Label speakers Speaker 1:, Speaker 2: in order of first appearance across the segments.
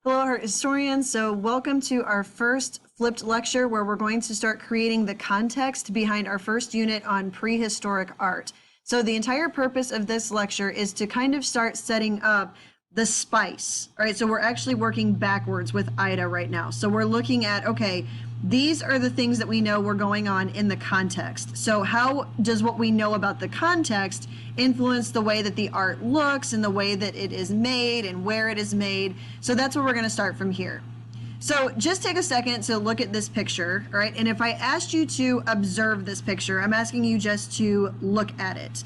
Speaker 1: Hello, art historians. So welcome to our first flipped lecture where we're going to start creating the context behind our first unit on prehistoric art. So the entire purpose of this lecture is to kind of start setting up the spice. All right, so we're actually working backwards with Ida right now. So we're looking at, okay, these are the things that we know were going on in the context. So how does what we know about the context influence the way that the art looks and the way that it is made and where it is made? So that's where we're going to start from here. So just take a second to look at this picture, all right? And if I asked you to observe this picture, I'm asking you just to look at it.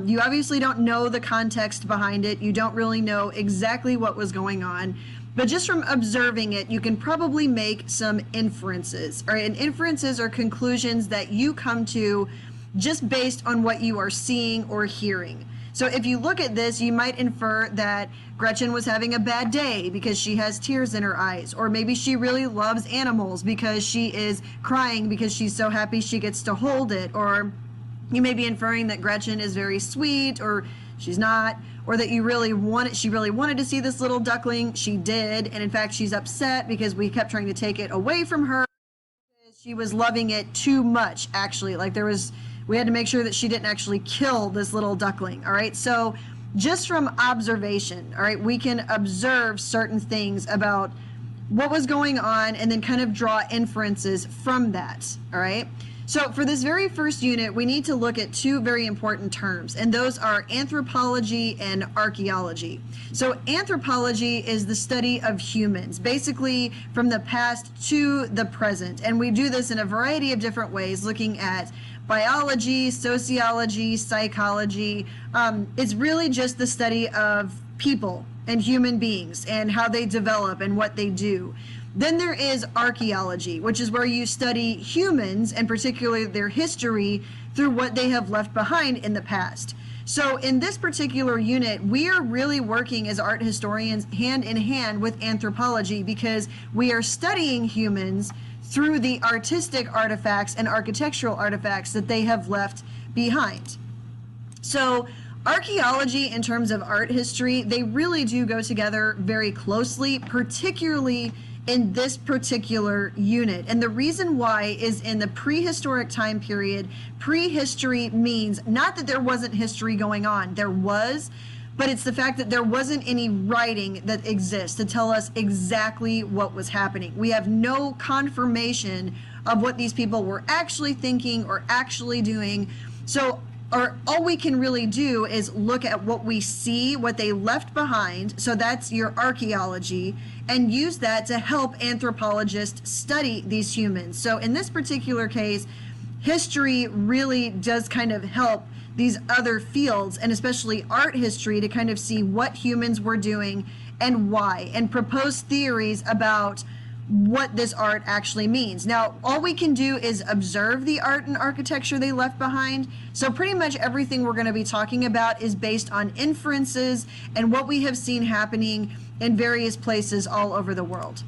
Speaker 1: You obviously don't know the context behind it. You don't really know exactly what was going on. But just from observing it, you can probably make some inferences, all right? And inferences are conclusions that you come to just based on what you are seeing or hearing. So if you look at this, you might infer that Gretchen was having a bad day because she has tears in her eyes, or maybe she really loves animals because she is crying because she's so happy she gets to hold it, or you may be inferring that Gretchen is very sweet, or she's not, or that she really wanted to see this little duckling. She did, and in fact she's upset because we kept trying to take it away from her. She was loving it too much, actually. Like we had to make sure that she didn't actually kill this little duckling, all right? So just from observation, all right, we can observe certain things about what was going on and then kind of draw inferences from that, all right? So for this very first unit, we need to look at two very important terms, and those are anthropology and archaeology. So anthropology is the study of humans, basically from the past to the present. And we do this in a variety of different ways, looking at biology, sociology, psychology. It's really just the study of people and human beings and how they develop and what they do. Then there is archaeology, which is where you study humans and particularly their history through what they have left behind in the past. So in this particular unit, we are really working as art historians hand in hand with anthropology because we are studying humans through the artistic artifacts and architectural artifacts that they have left behind. So archaeology in terms of art history, they really do go together very closely, particularly in this particular unit. And the reason why is in the prehistoric time period, prehistory means not that there wasn't history going on, there was, but it's the fact that there wasn't any writing that exists to tell us exactly what was happening. We have no confirmation of what these people were actually thinking or actually doing. So all we can really do is look at what we see, what they left behind. So that's your archaeology, and use that to help anthropologists study these humans. So in this particular case, history really does kind of help these other fields, and especially art history, to kind of see what humans were doing and why, and propose theories about what this art actually means. Now, all we can do is observe the art and architecture they left behind. So pretty much everything we're going to be talking about is based on inferences and what we have seen happening in various places all over the world.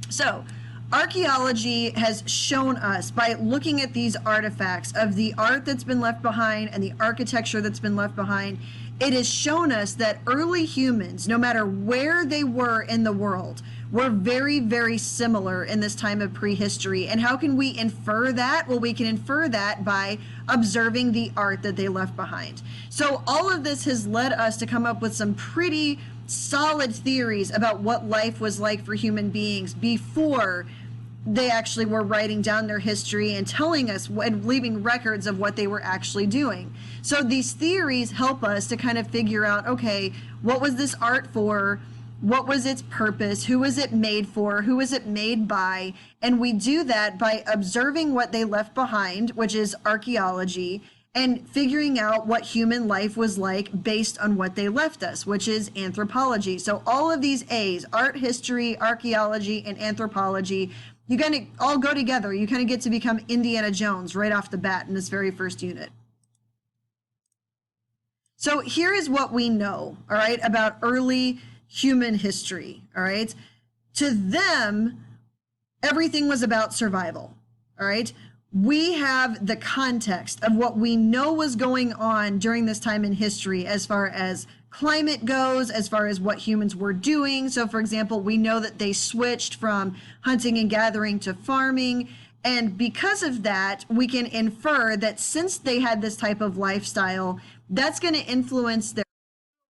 Speaker 1: So archaeology has shown us, by looking at these artifacts of the art that's been left behind and the architecture that's been left behind, it has shown us that early humans, no matter where they were in the world, were very, very similar in this time of prehistory. And how can we infer that? Well, we can infer that by observing the art that they left behind. So all of this has led us to come up with some pretty solid theories about what life was like for human beings before they actually were writing down their history and telling us and leaving records of what they were actually doing. So these theories help us to kind of figure out, okay, what was this art for? What was its purpose? Who was it made for? Who was it made by? And we do that by observing what they left behind, which is archaeology, and figuring out what human life was like based on what they left us, which is anthropology. So all of these A's, art history, archaeology, and anthropology, you kind of all go together. You kind of get to become Indiana Jones right off the bat in this very first unit. So here is what we know, all right, about early human history, all right? To them, everything was about survival, all right? we have the context of what we know was going on during this time in history as far as climate goes, as far as what humans were doing. So, for example, we know that they switched from hunting and gathering to farming. And because of that, we can infer that since they had this type of lifestyle, that's going to influence their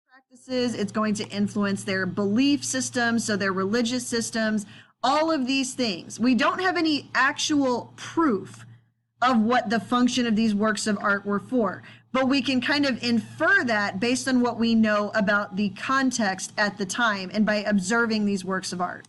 Speaker 1: practices, it's going to influence their belief systems, so their religious systems, all of these things. We don't have any actual proof of what the function of these works of art were for, but we can kind of infer that based on what we know about the context at the time and by observing these works of art.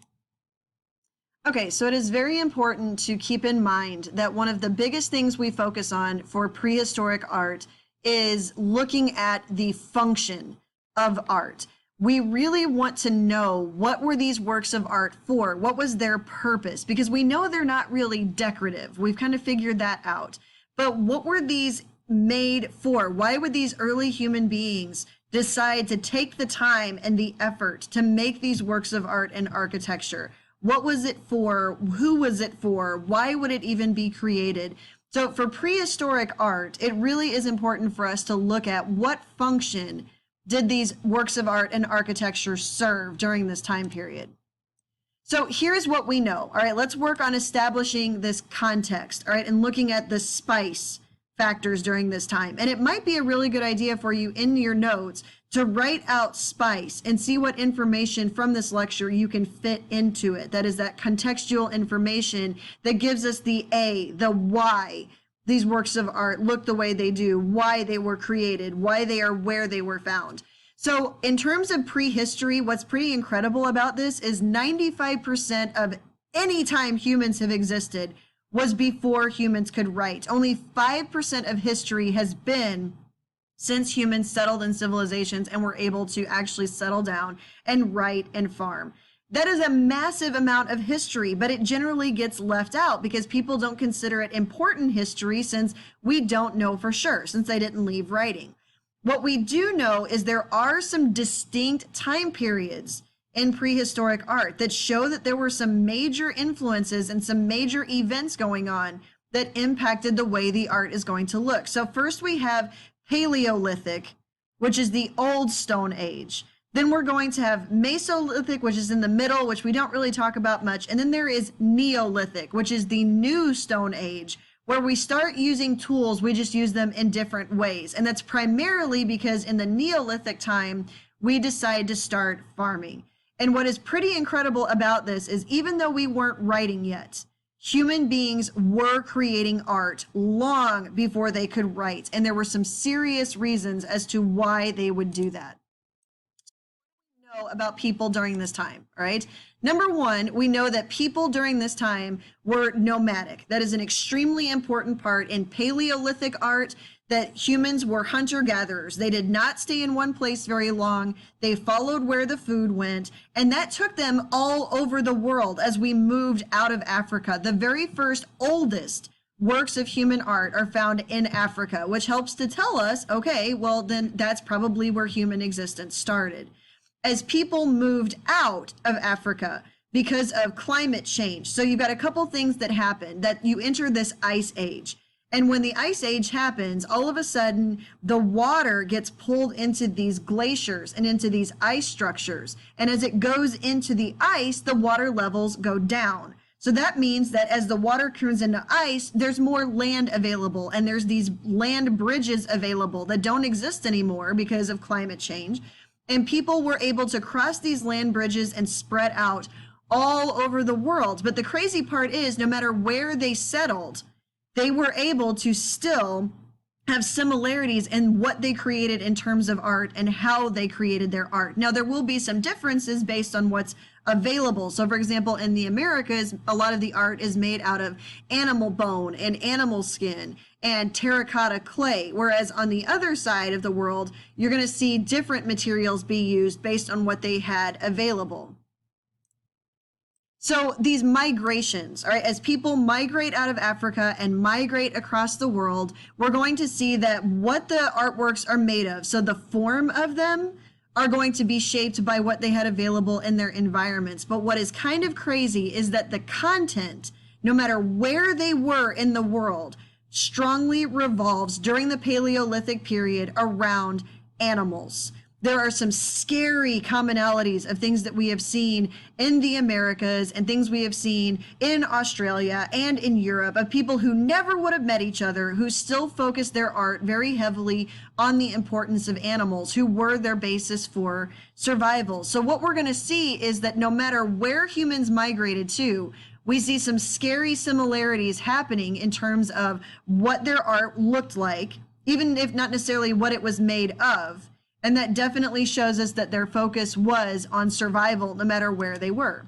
Speaker 1: Okay, so it is very important to keep in mind that one of the biggest things we focus on for prehistoric art is looking at the function of art. We really want to know, what were these works of art for? What was their purpose? Because we know they're not really decorative. We've kind of figured that out. But what were these made for? Why would these early human beings decide to take the time and the effort to make these works of art and architecture? What was it for? Who was it for? Why would it even be created? So for prehistoric art, it really is important for us to look at what function did these works of art and architecture serve during this time period. So here's what we know. All right, let's work on establishing this context, all right, and looking at the spice factors during this time. And it might be a really good idea for you in your notes to write out spice and see what information from this lecture you can fit into it. That is that contextual information that gives us the A, the why these works of art look the way they do, why they were created, why they are where they were found. So in terms of prehistory, what's pretty incredible about this is 95% of any time humans have existed was before humans could write. Only 5% of history has been since humans settled in civilizations and were able to actually settle down and write and farm. That is a massive amount of history, but it generally gets left out because people don't consider it important history since we don't know for sure, since they didn't leave writing. What we do know is there are some distinct time periods in prehistoric art that show that there were some major influences and some major events going on that impacted the way the art is going to look. So first we have Paleolithic, which is the old Stone Age. Then we're going to have Mesolithic, which is in the middle, which we don't really talk about much. And then there is Neolithic, which is the new Stone Age, where we start using tools, we just use them in different ways. And that's primarily because in the Neolithic time, we decide to start farming. And what is pretty incredible about this is even though we weren't writing yet, human beings were creating art long before they could write. And there were some serious reasons as to why they would do that. About people during this time, all right? Number one, we know that people during this time were nomadic. That is an extremely important part in Paleolithic art, that humans were hunter-gatherers. They did not stay in one place very long. They followed where the food went, and that took them all over the world as we moved out of Africa. The very first oldest works of human art are found in Africa, which helps to tell us, okay, well, then that's probably where human existence started. As people moved out of Africa because of climate change. So you've got a couple things that happen, that you enter this ice age. And when the ice age happens, all of a sudden the water gets pulled into these glaciers and into these ice structures. And as it goes into the ice, the water levels go down. So that means that as the water turns into ice, there's more land available, and there's these land bridges available that don't exist anymore because of climate change. And people were able to cross these land bridges and spread out all over the world. But the crazy part is, no matter where they settled, they were able to still have similarities in what they created in terms of art and how they created their art. Now, there will be some differences based on what's available. So, for example, in the Americas, a lot of the art is made out of animal bone and animal skin and terracotta clay, whereas on the other side of the world, you're going to see different materials be used based on what they had available. So these migrations, all right, as people migrate out of Africa and migrate across the world, we're going to see that what the artworks are made of, so the form of them, are going to be shaped by what they had available in their environments. But what is kind of crazy is that the content no matter where they were in the world, strongly revolves during the Paleolithic period around animals. There are some scary commonalities of things that we have seen in the Americas and things we have seen in Australia and in Europe of people who never would have met each other, who still focus their art very heavily on the importance of animals, who were their basis for survival. So what we're going to see is that no matter where humans migrated to, we see some scary similarities happening in terms of what their art looked like, even if not necessarily what it was made of. And that definitely shows us that their focus was on survival, no matter where they were.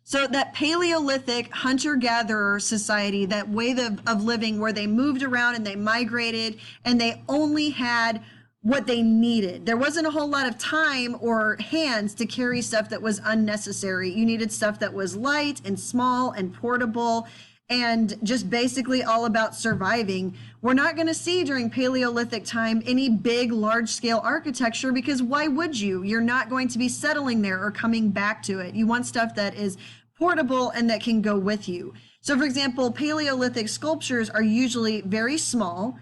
Speaker 1: So that Paleolithic hunter-gatherer society, that way of living where they moved around and they migrated and they only had what they needed. There wasn't a whole lot of time or hands to carry stuff that was unnecessary. You needed stuff that was light and small and portable and just basically all about surviving. We're not going to see during Paleolithic time any big, large-scale architecture, because why would you? You're not going to be settling there or coming back to it. You want stuff that is portable and that can go with you. So, for example, Paleolithic sculptures are usually very small,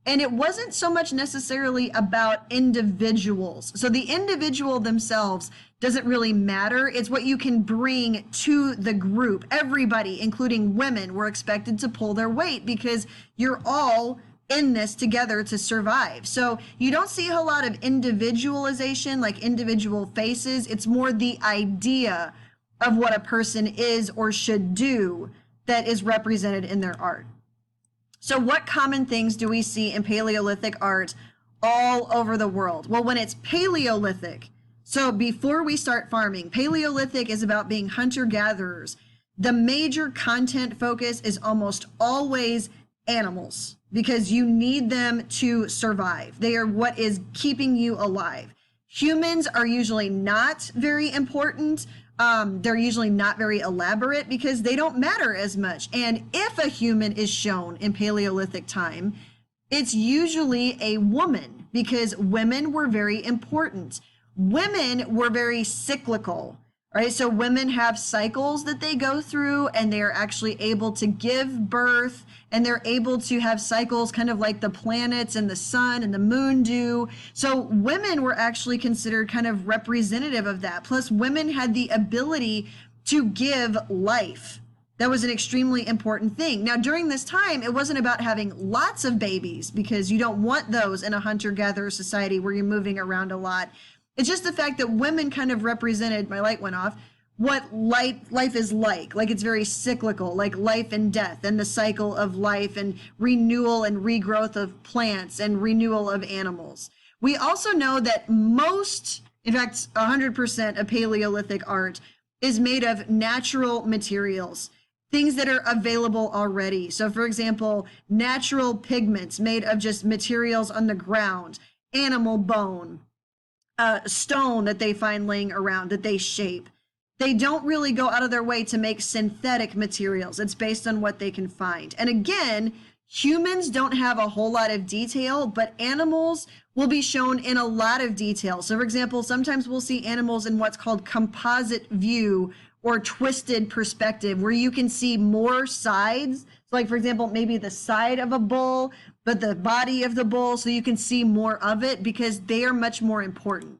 Speaker 1: and it wasn't so much necessarily about individuals. So the individual themselves doesn't really matter. It's what you can bring to the group. Everybody, including women, were expected to pull their weight because you're all in this together to survive. So you don't see a lot of individualization, like individual faces. It's more the idea of what a person is or should do that is represented in their art. So what common things do we see in Paleolithic art all over the world? Well, when it's Paleolithic, so before we start farming, Paleolithic is about being hunter-gatherers. The major content focus is almost always animals because you need them to survive. They are what is keeping you alive. Humans are usually not very important. They're usually not very elaborate because they don't matter as much. And if a human is shown in Paleolithic time, it's usually a woman because women were very important. Women were very cyclical, right? So women have cycles that they go through and they are actually able to give birth, and they're able to have cycles kind of like the planets and the sun and the moon do. So women were actually considered kind of representative of that. Plus, women had the ability to give life. That was an extremely important thing. Now, during this time, it wasn't about having lots of babies because you don't want those in a hunter-gatherer society where you're moving around a lot. It's just the fact that women kind of represented, my light went off, what life is like it's very cyclical, like life and death and the cycle of life and renewal and regrowth of plants and renewal of animals. We also know that most, in fact, 100% of Paleolithic art is made of natural materials, things that are available already. So for example, natural pigments made of just materials on the ground, animal bone, stone that they find laying around that they shape. They don't really go out of their way to make synthetic materials. It's based on what they can find. And again, humans don't have a whole lot of detail, but animals will be shown in a lot of detail. So for example, sometimes we'll see animals in what's called composite view or twisted perspective, where you can see more sides. So like, for example, maybe the side of a bull, but the body of the bull, so you can see more of it because they are much more important.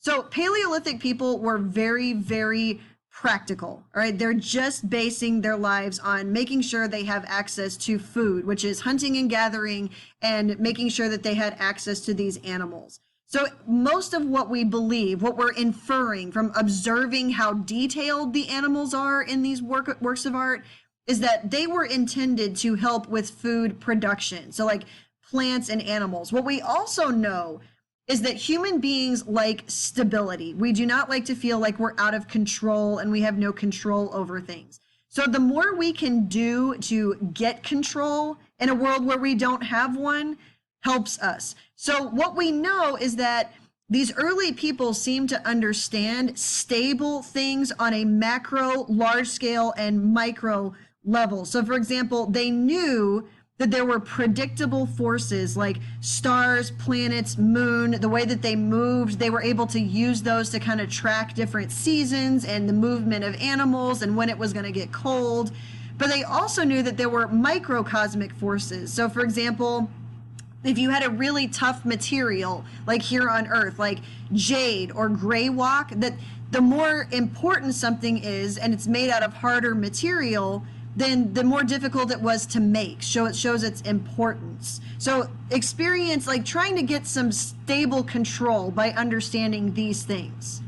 Speaker 1: So Paleolithic people were very, very practical, all right? They're just basing their lives on making sure they have access to food, which is hunting and gathering, and making sure that they had access to these animals. So most of what we believe, what we're inferring from observing how detailed the animals are in these works of art, is that they were intended to help with food production. So like plants and animals. What we also know is that human beings like stability. We do not like to feel like we're out of control and we have no control over things. So the more we can do to get control in a world where we don't have one helps us. So what we know is that these early people seem to understand stable things on a macro, large scale, and micro level. So for example, they knew that there were predictable forces like stars, planets, moon, the way that they moved. They were able to use those to kind of track different seasons and the movement of animals and when it was going to get cold. But they also knew that there were microcosmic forces. So for example, if you had a really tough material like here on Earth, like jade or gray rock, that the more important something is and it's made out of harder material, then the more difficult it was to make. So it shows its importance. So experience like trying to get some stable control by understanding these things.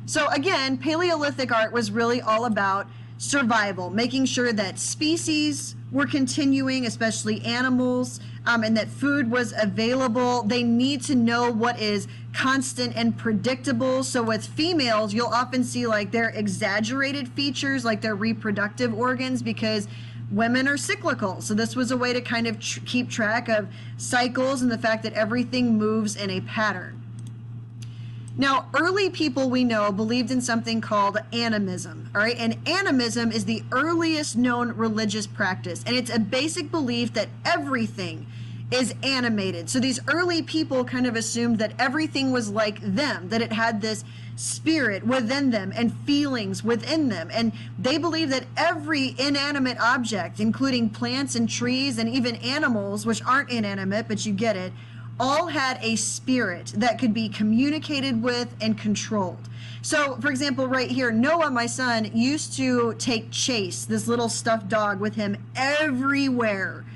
Speaker 1: So again, Paleolithic art was really all about survival, making sure that species were continuing, especially animals, and that food was available. They need to know what is constant and predictable. So with females, you'll often see like their exaggerated features, like their reproductive organs, because women are cyclical. So this was a way to kind of keep track of cycles and the fact that everything moves in a pattern. Now, early people we know believed in something called animism, all right? And animism is the earliest known religious practice, and it's a basic belief that everything is animated. So these early people kind of assumed that everything was like them, that it had this spirit within them and feelings within them. And they believed that every inanimate object, including plants and trees and even animals, which aren't inanimate, but you get it, all had a spirit that could be communicated with and controlled. So, for example, right here, Noah, my son, used to take Chase, this little stuffed dog, with him everywhere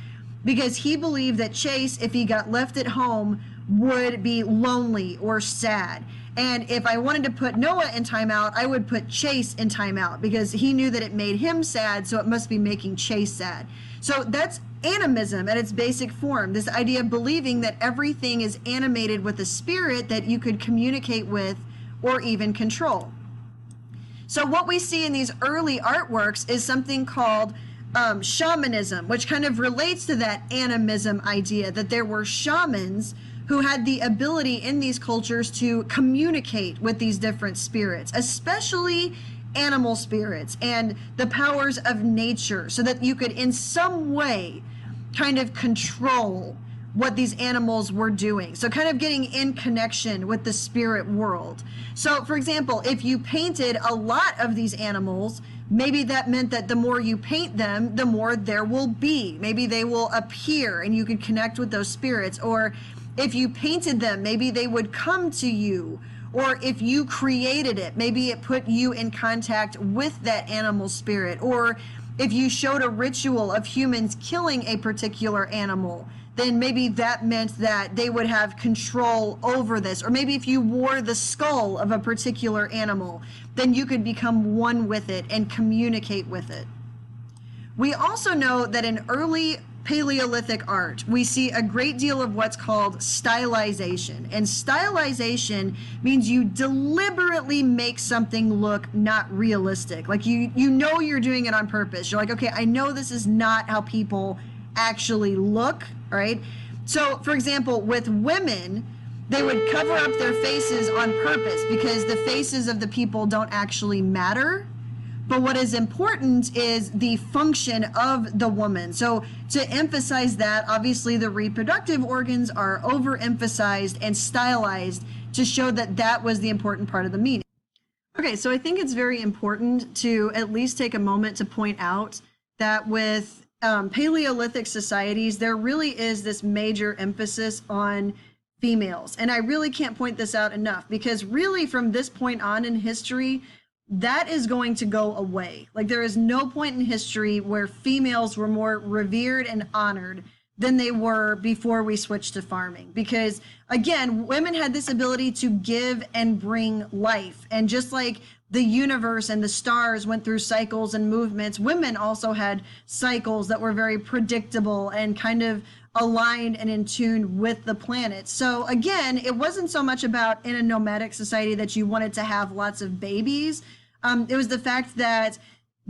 Speaker 1: because he believed that Chase, if he got left at home, would be lonely or sad. And if I wanted to put Noah in timeout, I would put Chase in timeout because he knew that it made him sad, so it must be making Chase sad. So that's animism at its basic form, this idea of believing that everything is animated with a spirit that you could communicate with or even control. So what we see in these early artworks is something called shamanism, which kind of relates to that animism idea, that there were shamans who had the ability in these cultures to communicate with these different spirits, especially animal spirits and the powers of nature, so that you could in some way kind of control what these animals were doing. So kind of getting in connection with the spirit world. So for example, if you painted a lot of these animals, maybe that meant that the more you paint them, the more there will be. Maybe they will appear and you could connect with those spirits. Or if you painted them, maybe they would come to you. Or if you created it, maybe it put you in contact with that animal spirit. Or if you showed a ritual of humans killing a particular animal, then maybe that meant that they would have control over this. Or maybe if you wore the skull of a particular animal, then you could become one with it and communicate with it. We also know that in early Paleolithic art, we see a great deal of what's called stylization. And stylization means you deliberately make something look not realistic. Like you know you're doing it on purpose. You're like, okay, I know this is not how people actually look, right? So, for example, with women, they would cover up their faces on purpose because the faces of the people don't actually matter. But what is important is the function of the woman. So to emphasize that, obviously the reproductive organs are overemphasized and stylized to show that that was the important part of the meaning. Okay, so I think it's very important to at least take a moment to point out that with Paleolithic societies, there really is this major emphasis on females. And I really can't point this out enough because really from this point on in history, that is going to go away. Like there is no point in history where females were more revered and honored than they were before we switched to farming. Because again, women had this ability to give and bring life. And just like the universe and the stars went through cycles and movements, women also had cycles that were very predictable and kind of aligned and in tune with the planet. So again, it wasn't so much about in a nomadic society that you wanted to have lots of babies. It was the fact that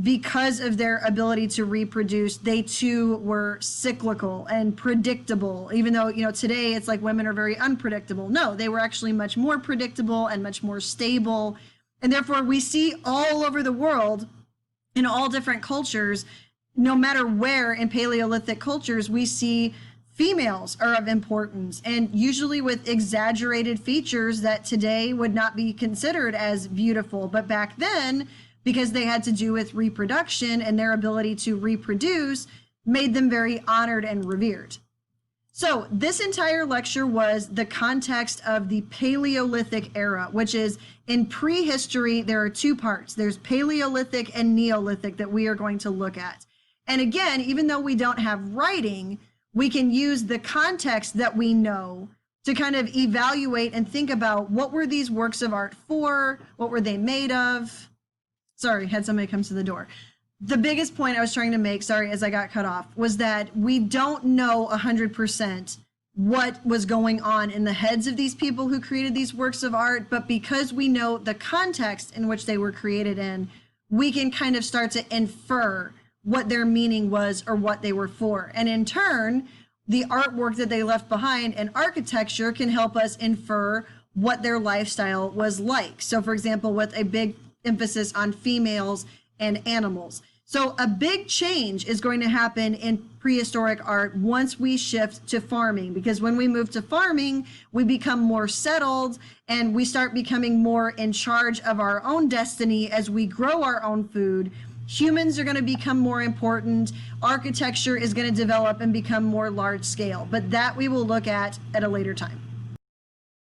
Speaker 1: because of their ability to reproduce, they too were cyclical and predictable, even though, you know, today it's like women are very unpredictable. No, they were actually much more predictable and much more stable. And therefore we see all over the world in all different cultures no matter where in Paleolithic cultures, we see females are of importance, and usually with exaggerated features that today would not be considered as beautiful. But back then, because they had to do with reproduction and their ability to reproduce, made them very honored and revered. So this entire lecture was the context of the Paleolithic era, which is in prehistory, there are two parts. There's Paleolithic and Neolithic that we are going to look at. And again, even though we don't have writing, we can use the context that we know to kind of evaluate and think about what were these works of art for, what were they made of. Sorry, had somebody come to the door. The biggest point I was trying to make, sorry, as I got cut off, was that we don't know 100% what was going on in the heads of these people who created these works of art, but because we know the context in which they were created in, we can kind of start to infer what their meaning was or what they were for. And in turn, the artwork that they left behind and architecture can help us infer what their lifestyle was like. So for example, with a big emphasis on females and animals. So a big change is going to happen in prehistoric art once we shift to farming, because when we move to farming, we become more settled and we start becoming more in charge of our own destiny as we grow our own food. Humans are going to become more important. Architecture is going to develop and become more large scale, but that we will look at a later time.